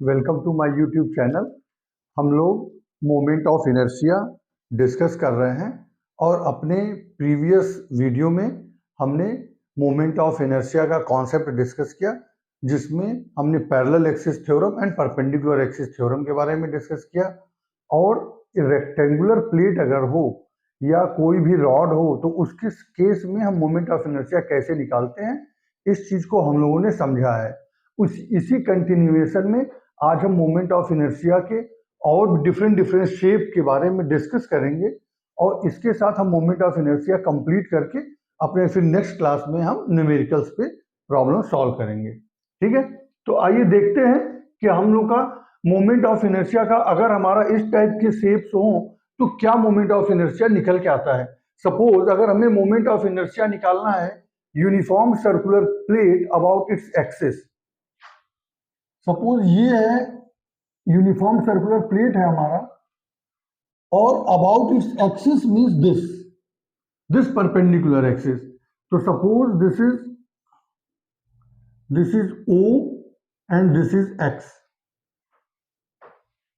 Welcome to my YouTube channel. हम लोग moment of inertia discuss कर रहे हैं और अपने प्रीवियस वीडियो में हमने मोमेंट ऑफ इनर्शिया का कॉन्सेप्ट डिस्कस किया, जिसमें हमने parallel axis theorem and perpendicular axis theorem के बारे में डिस्कस किया। और रेक्टेंगुलर प्लेट अगर हो या कोई भी रॉड हो तो उसके केस में हम मोमेंट ऑफ इनर्शिया कैसे निकालते हैं, इस चीज को हम लोगों ने समझा है। इसी कंटिन्यूएशन में आज हम मोमेंट ऑफ इनर्शिया के और डिफरेंट शेप के बारे में डिस्कस करेंगे और इसके साथ हम मोमेंट ऑफ इनर्शिया कंप्लीट करके अपने फिर नेक्स्ट क्लास में हम न्यूमेरिकल्स पे प्रॉब्लम सॉल्व करेंगे। ठीक है, तो आइए देखते हैं कि हम लोग का मोमेंट ऑफ इनर्शिया का अगर हमारा इस टाइप के शेप्स हो तो क्या मोमेंट ऑफ इनर्शिया निकल के आता है। सपोज अगर हमें मोमेंट ऑफ इनर्शिया निकालना है uniform circular plate about its axis. Suppose ये है यूनिफॉर्म सर्कुलर प्लेट है हमारा और about its axis means this perpendicular axis. तो suppose this is O and this is X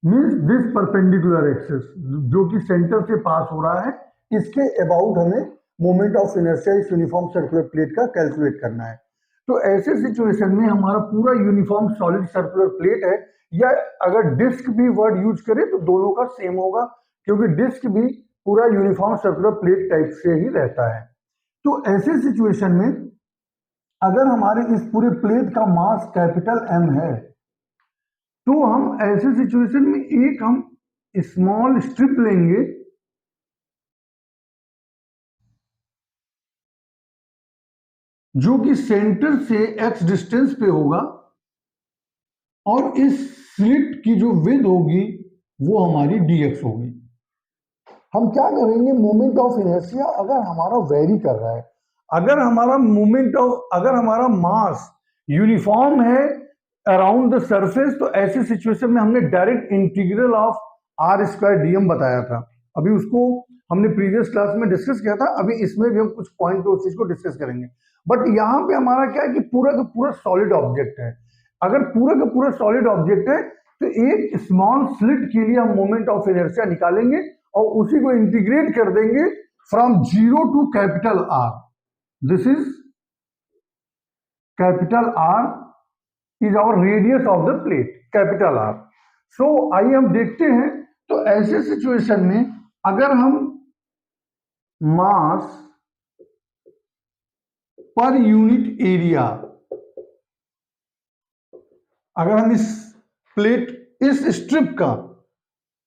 means this perpendicular axis जो कि सेंटर से पास हो रहा है, इसके अबाउट हमें मोमेंट ऑफ इनर्शिया इस यूनिफॉर्म सर्कुलर प्लेट का कैलकुलेट करना है। तो ऐसे सिचुएशन में हमारा पूरा यूनिफॉर्म सॉलिड सर्कुलर प्लेट है, या अगर डिस्क भी वर्ड यूज करें तो दोनों का सेम होगा, क्योंकि डिस्क भी पूरा यूनिफॉर्म सर्कुलर प्लेट टाइप से ही रहता है। तो ऐसे सिचुएशन में अगर हमारे इस पूरे प्लेट का मास कैपिटल M है तो हम ऐसे सिचुएशन में एक हम स्मॉल स्ट्रिप लेंगे जो कि सेंटर से x डिस्टेंस पे होगा और इस स्लिट की जो विड्थ होगी वो हमारी dx होगी। हम क्या करेंगे, मोमेंट ऑफ इनर्शिया अगर हमारा वेरी कर रहा है, अगर हमारा मास यूनिफॉर्म है अराउंड द सरफेस, तो ऐसी सिचुएशन में हमने direct integral of r² dm बताया था। अभी उसको हमने प्रीवियस क्लास में डिस्कस किया था, अभी इसमें भी हम कुछ पॉइंट पे उस चीज को डिस्कस करेंगे। बट यहाँ पे हमारा क्या है कि पूरा का पूरा सॉलिड ऑब्जेक्ट है। अगर पूरा का पूरा सॉलिड ऑब्जेक्ट है तो एक स्मॉल स्लिट के लिए हम मोमेंट ऑफ इनर्शिया निकालेंगे और उसी को इंटीग्रेट कर देंगे from 0 to capital R। This is capital R is our radius of the plate, capital R। So आइए हम देखते हैं। तो ऐसे सिचुएशन में अगर हम मास पर यूनिट एरिया, अगर हम इस प्लेट इस स्ट्रिप का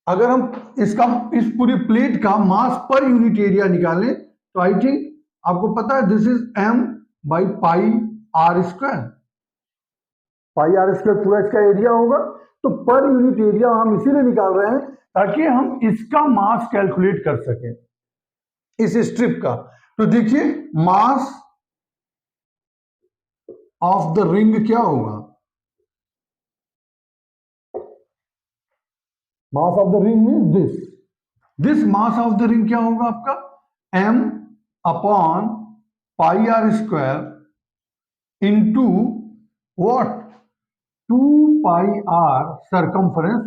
अगर हम इस पूरी प्लेट का मास पर यूनिट एरिया निकालें तो आई थिंक आपको पता है this is M by pi R²। Pi R² पूरा इसका एरिया होगा। तो पर यूनिट एरिया हम इसीलिए निकाल रहे हैं ताकि हम इसका मास कैलकुलेट कर सकें इस स्ट्रिप का। तो देखिए मास ऑफ द रिंग क्या होगा, mass of the ring means this mass of the ring क्या होगा आपका M upon pi R² into what 2 pi r circumference,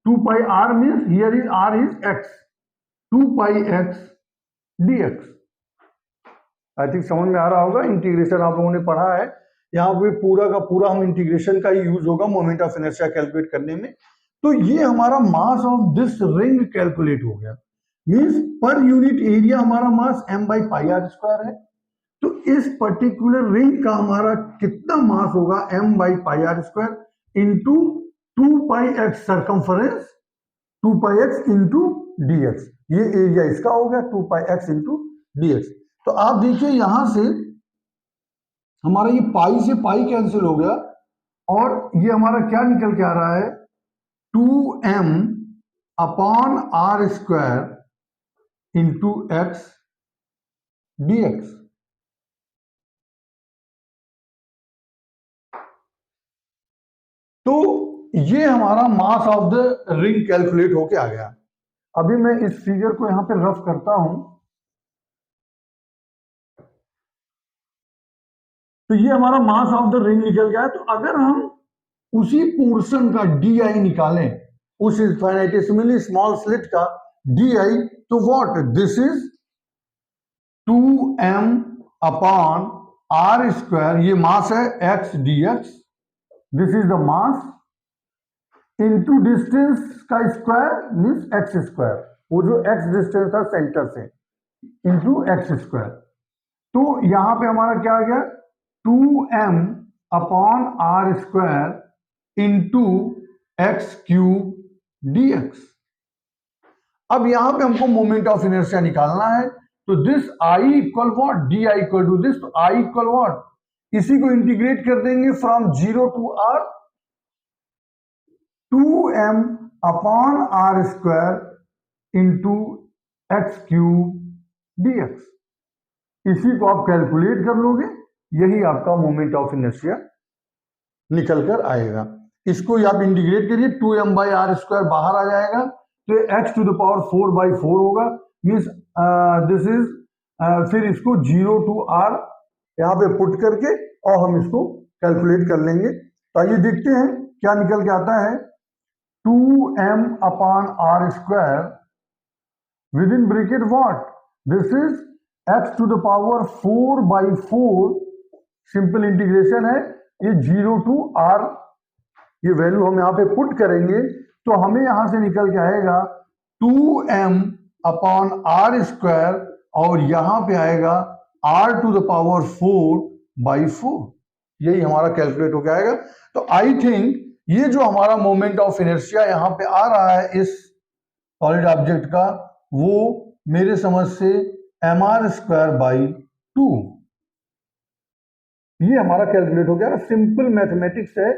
2 pi r means here is r is x, 2 pi x dx। I think समझ में आ रहा होगा। Integration आप लोगों ने पढ़ा है, यहाँ पे पूरा का पूरा हम इंटीग्रेशन का ही यूज होगा मोमेंट ऑफ इनर्शिया कैलकुलेट करने में। तो ये हमारा mass of this ring calculate हो गया, मींस पर यूनिट एरिया हमारा मास M बाई पाई R² है। तो इस पर्टिकुलर रिंग का हमारा कितना मास होगा M by pi R² into 2 pi x circumference, 2 pi x into dx। ये एरिया इसका हो गया 2 पाई एक्स इंटू dx। तो आप देखिए यहां से हमारा ये पाई से पाई कैंसिल हो गया और ये हमारा क्या निकल के आ रहा है 2m upon R² into x dx। तो ये हमारा mass of the ring calculate होके आ गया। अभी मैं इस फिगर को यहां पे रफ करता हूं। तो ये हमारा मास ऑफ द रिंग निकल गया है। तो अगर हम उसी पोर्शन का डी आई निकालें, उस इनफाइनेटेसिमली स्मॉल स्लिट का डी आई, तो what this is 2m upon R square, ये मास है x dx, this is the mass into distance का स्क्वायर मीन्स एक्स स्क्वायर, वो जो x डिस्टेंस था सेंटर से, इंटू एक्स स्क्वायर। तो यहां पे हमारा क्या आ गया 2m upon R square into X cube dx। अब यहां पे हमको मोमेंट ऑफ इनर्शिया निकालना है, तो this I equal what D I equal to this, तो आई इक्वल व्हाट, इसी को इंटीग्रेट कर देंगे from 0 to r, 2m upon R square into X cube dx। इसी को आप कैलकुलेट कर लोगे, यही आपका मोमेंट ऑफ इनर्शिया निकल कर आएगा। इसको आप इंटीग्रेट करिए, 2m बाई आर स्क्वायर बाहर आ जाएगा, तो x टू द पावर 4/4 होगा, मीन्स दिस इज, फिर इसको 0 टू r यहाँ पे पुट करके और हम इसको कैलकुलेट कर लेंगे। तो आइए देखते हैं क्या निकल के आता है। 2m upon R square within bracket what, this is x to the power 4/4, simple integration है, ये 0 टू r, ये वैल्यू हम यहाँ पे पुट करेंगे तो हमें यहां से निकल के आएगा 2m अपॉन आर स्क्वायर, और यहां पे आएगा r टू द पावर 4/4, यही हमारा कैलकुलेट होकर आएगा। तो आई थिंक ये जो हमारा मोमेंट ऑफ इनर्शिया यहां पे आ रहा है इस सॉलिड ऑब्जेक्ट का, वो मेरे समझ से mr²/2, ये हमारा कैलकुलेट हो गया। सिंपल मैथमेटिक्स है,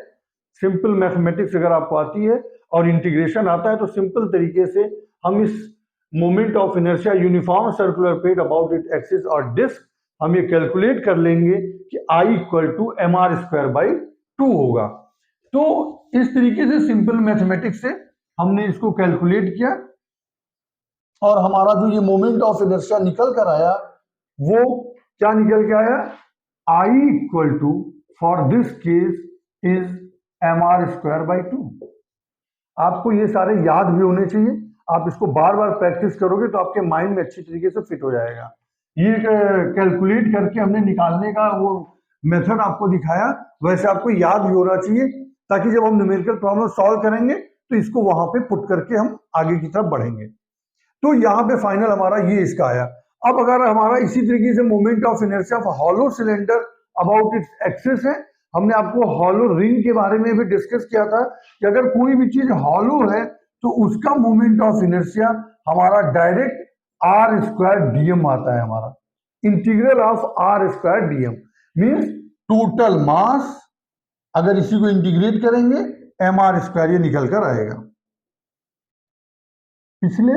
सिंपल मैथमेटिक्स अगर आपको आती है और इंटीग्रेशन आता है तो सिंपल तरीके से हम इस moment of inertia uniform circular plate about it axis और डिस्क, हम ये कैलकुलेट कर लेंगे कि I इक्वल टू mr²/2 होगा। तो इस तरीके से सिंपल मैथमेटिक्स से हमने इसको कैलकुलेट किया, और हमारा जो ये मोमेंट ऑफ इनर्शिया निकल कर आया वो क्या निकल के आया, I equal to for this case is mr²/2। आपको ये सारे याद भी होने चाहिए, आप इसको बार बार प्रैक्टिस करोगे तो आपके माइंड में अच्छी तरीके से फिट हो जाएगा। ये कैलकुलेट करके हमने निकालने का वो मेथड आपको दिखाया, वैसे आपको याद भी होना चाहिए, ताकि जब हम न्यूमेरिकल प्रॉब्लम सॉल्व करेंगे तो इसको वहां पे पुट करके हम आगे की तरफ बढ़ेंगे। तो यहाँ पे फाइनल हमारा ये इसका आया। अब अगर हमारा इसी तरीके से moment of inertia of hollow cylinder about its axis है, हमने आपको हॉलो रिंग के बारे में भी डिस्कस किया था कि अगर कोई भी चीज हॉलो है तो उसका मोमेंट ऑफ इनर्शिया हमारा डायरेक्ट r² dm आता है, हमारा integral of r² dm means total mass, अगर इसी को इंटीग्रेट करेंगे mr², ये निकल कर आएगा। पिछले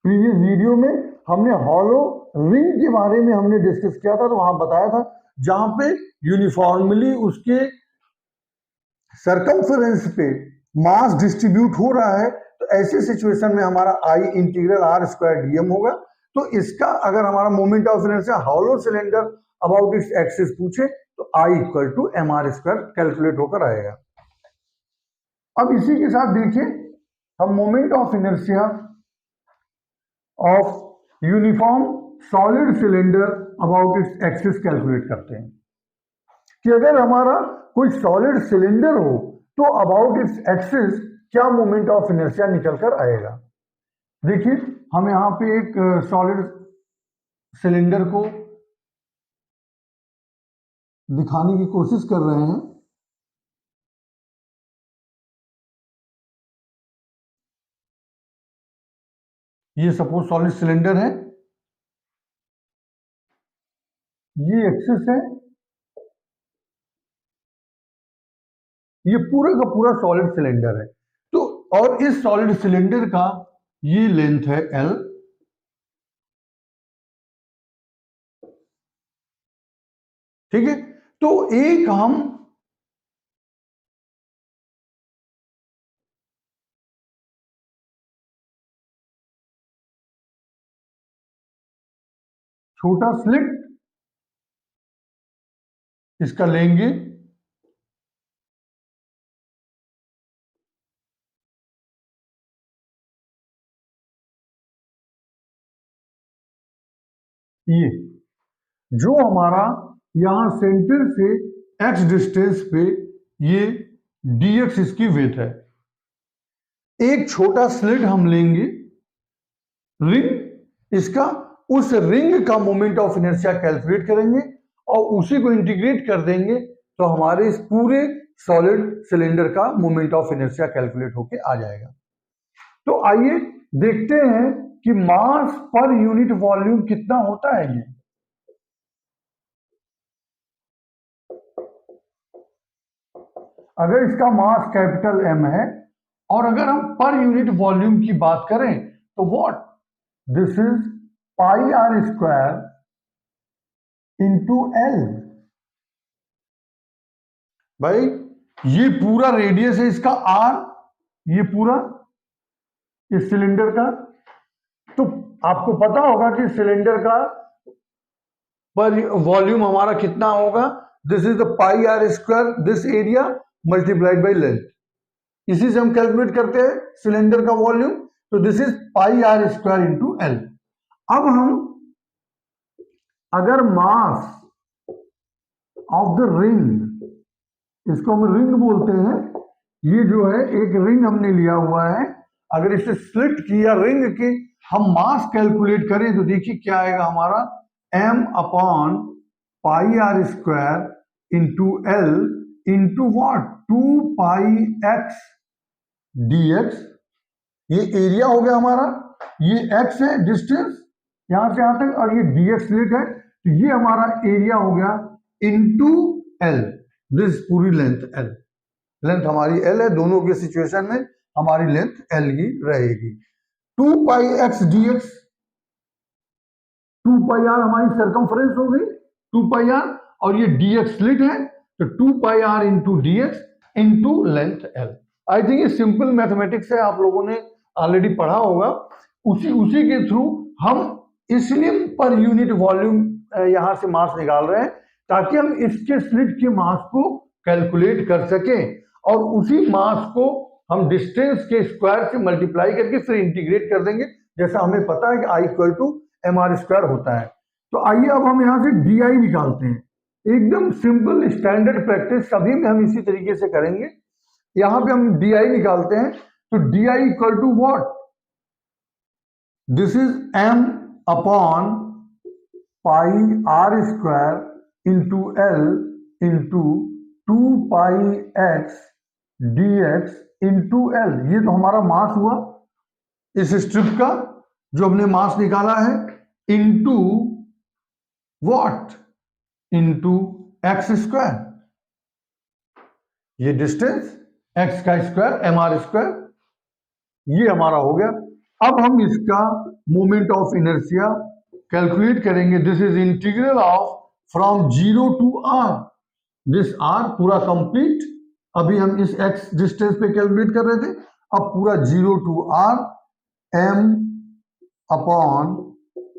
प्रीवियस वीडियो में हमने हॉलो रिंग के बारे में हमने डिस्कस किया था, तो वहां बताया था जहां पे यूनिफॉर्मली उसके सरकमफेरेंस पे मास डिस्ट्रीब्यूट हो रहा है, तो ऐसे सिचुएशन में हमारा आई इंटीग्रल r² dm होगा। तो इसका अगर हमारा moment of inertia hollow cylinder about its axis पूछे तो I equal to mr² calculate होकर आएगा। अब इसी के साथ देखिए हम moment of inertia of uniform solid cylinder about its axis calculate करते हैं कि अगर हमारा कोई सॉलिड सिलेंडर हो तो अबाउट इट्स एक्सिस क्या मोमेंट ऑफ इनर्शिया निकल कर आएगा। देखिए हम यहां पे एक सॉलिड सिलेंडर को दिखाने की कोशिश कर रहे हैं। ये सपोज सॉलिड सिलेंडर है, ये एक्सिस है, ये पूरा का पूरा सॉलिड सिलेंडर है। तो और इस सॉलिड सिलेंडर का ये लेंथ है L, ठीक है। तो एक हम छोटा स्लिट इसका लेंगे, ये जो हमारा यहां सेंटर से x डिस्टेंस पे ये dx इसकी वेट है। एक छोटा स्लिट हम लेंगे रिंग, इसका उस रिंग का मोमेंट ऑफ इनर्शिया कैलकुलेट करेंगे और उसी को इंटीग्रेट कर देंगे तो हमारे इस पूरे सॉलिड सिलेंडर का मोमेंट ऑफ इनर्शिया कैलकुलेट होके आ जाएगा। तो आइए देखते हैं कि मास पर यूनिट वॉल्यूम कितना होता है ये। अगर इसका मास कैपिटल M है और अगर हम पर यूनिट वॉल्यूम की बात करें तो what this is pi R square into L। भाई ये पूरा रेडियस है इसका R, ये पूरा इस सिलेंडर का। तो आपको पता होगा कि सिलेंडर का पर वॉल्यूम हमारा कितना होगा, this is the pi R square this area multiplied by length. इसी से हम कैलकुलेट करते हैं सिलेंडर का वॉल्यूम, तो this is pi R square into L। अब हम अगर मास ऑफ द रिंग, इसको हम रिंग बोलते हैं, ये जो है एक रिंग हमने लिया हुआ है, अगर इसे स्प्लिट किया रिंग के हम मास कैलकुलेट करें तो देखिए क्या आएगा हमारा m upon pi R square into L into what 2 pi x dx। ये एरिया हो गया हमारा, ये x है डिस्टेंस यहां से यहां तक और ये dx स्लिट है, तो ये हमारा एरिया हो गया इंटू L। दिस पूरी लेंथ L, लेंथ हमारी L है, दोनों के सिचुएशन में हमारी लेंथ L ही रहेगी। 2 पाई x dx, 2 पाई r हमारी सरकमफ्रेंस हो गई 2 पाई r और ये dx स्लिट है तो 2 पाई r into dx into length L। I think ये सिंपल मैथमेटिक्स है, आप लोगों ने ऑलरेडी पढ़ा होगा। उसी के थ्रू हम इसलिए पर यूनिट वॉल्यूम यहां से मास निकाल रहे हैं ताकि हम इसके स्लिट के मास को कैलकुलेट कर सकें और उसी मास को हम डिस्टेंस के स्क्वायर से मल्टीप्लाई करके फिर इंटीग्रेट कर देंगे, जैसा हमें पता है कि I equal to mr square होता है। तो आइए अब हम यहां से di निकालते हैं, एकदम सिंपल स्टैंडर्ड प्रैक्टिस सभी में हम इसी तरीके से करेंगे। यहां पे हम di निकालते हैं तो di equal to what, this is m upon pi r square into L into 2 pi x dx into L। ये तो हमारा मास हुआ इस स्ट्रिप का जो हमने मास निकाला है, into what, into x square, ये डिस्टेंस x का स्क्वायर mr स्क्वायर, ये हमारा हो गया। अब हम इसका मोमेंट ऑफ इनर्शिया कैलकुलेट करेंगे। This is integral of from 0 to r, this r पूरा कंप्लीट, अभी हम इस x डिस्टेंस पे कैलकुलेट कर रहे थे, अब पूरा 0 to r m upon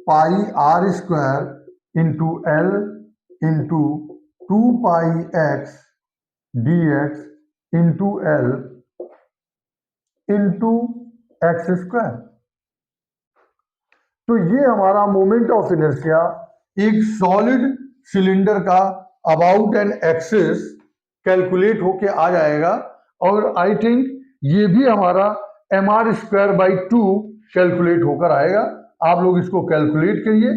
pi r square into L into 2 pi x dx into L into x square. तो ये हमारा मोमेंट ऑफ इनर्शिया एक सॉलिड सिलेंडर का अबाउट एन एक्सिस कैलकुलेट होके आ जाएगा और आई थिंक ये भी हमारा mr स्क्वायर बाई 2 कैलकुलेट होकर आएगा। आप लोग इसको कैलकुलेट करिए,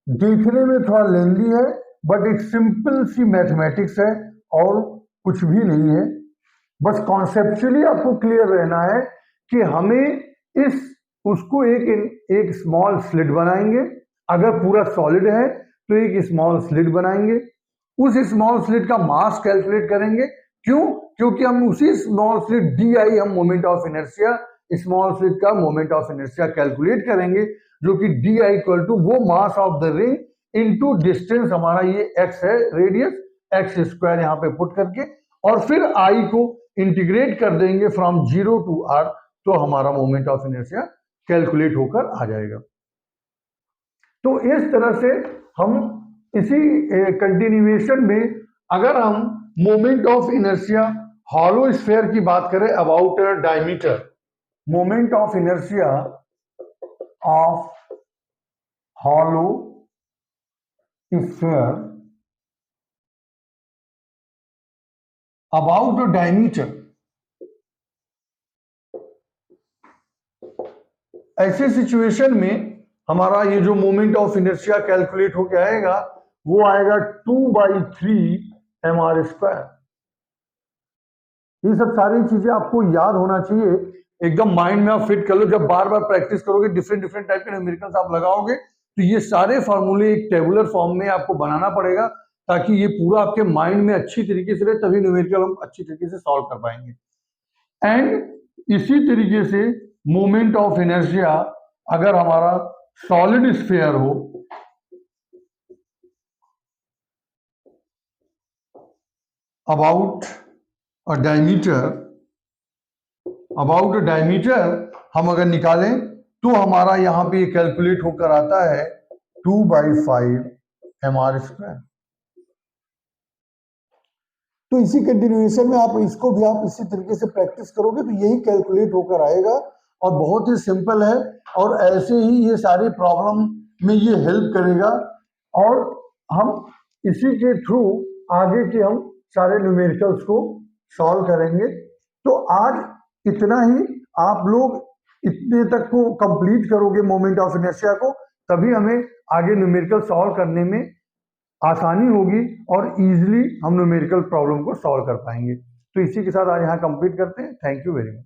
देखने में थोड़ा लेंदी है बट एक सिंपल सी मैथमेटिक्स है और कुछ भी नहीं है। बस कॉन्सेप्चुअली आपको क्लियर रहना है कि हमें उसको एक स्मॉल स्लिट बनाएंगे, अगर पूरा सॉलिड है तो एक स्मॉल स्लिट बनाएंगे, उस स्मॉल स्लिट का मास कैलकुलेट करेंगे। क्यों? क्योंकि हम उसी स्मॉल स्लिट di हम moment of inertia small slit का मोमेंट ऑफ इनर्शिया कैलकुलेट करेंगे जो कि di इक्वल टू वो mass of the ring into distance, हमारा ये x है रेडियस, x स्क्वायर यहाँ पे पुट करके और फिर I को इंटीग्रेट कर देंगे फ्रॉम 0 टू r, तो हमारा मोमेंट ऑफ इनर्शिया कैलकुलेट होकर आ जाएगा। तो इस तरह से हम इसी कंटिन्यूएशन में अगर हम moment of inertia hollow sphere की बात करें about diameter, moment of inertia of hollow sphere about a diameter, ऐसे सिचुएशन में हमारा ये जो मोमेंट ऑफ इनर्शिया कैलकुलेट होके आएगा वो आएगा 2/3 mr²। ये सब सारी चीजें आपको याद होना चाहिए, एकदम माइंड में आप फिट कर लो। जब बार बार प्रैक्टिस करोगे, डिफरेंट डिफरेंट टाइप के न्यूमेरिकल्स आप लगाओगे, तो ये सारे फॉर्मूले एक टेबुलर फॉर्म में आपको बनाना पड़ेगा, ताकि ये पूरा आपके माइंड में अच्छी तरीके से रहे, तभी न्यूमेरिकल हम अच्छी तरीके से सॉल्व कर पाएंगे। एंड इसी तरीके से मोमेंट ऑफ इनर्शिया अगर हमारा सॉलिड स्फीयर हो, अबाउट अ डायमीटर हम अगर निकालें तो हमारा यहां पे ये कैलकुलेट होकर आता है 2/5 mr²। तो इसी कंटिन्यूएशन में आप इसको भी आप इसी तरीके से प्रैक्टिस करोगे तो यही कैलकुलेट होकर आएगा, और बहुत ही सिंपल है, और ऐसे ही ये सारी प्रॉब्लम में ये हेल्प करेगा, और हम इसी के थ्रू आगे के हम सारे न्यूमेरिकल्स को सॉल्व करेंगे। तो आज इतना ही, आप लोग इतने तक को कंप्लीट करोगे मोमेंट ऑफ इनर्शिया को, तभी हमें आगे न्यूमेरिकल सॉल्व करने में आसानी होगी और इजीली हम न्यूमेरिकल प्रॉब्लम को सॉल्व कर पाएंगे। तो इसी के साथ आज यहाँ कंप्लीट करते हैं। Thank you very much.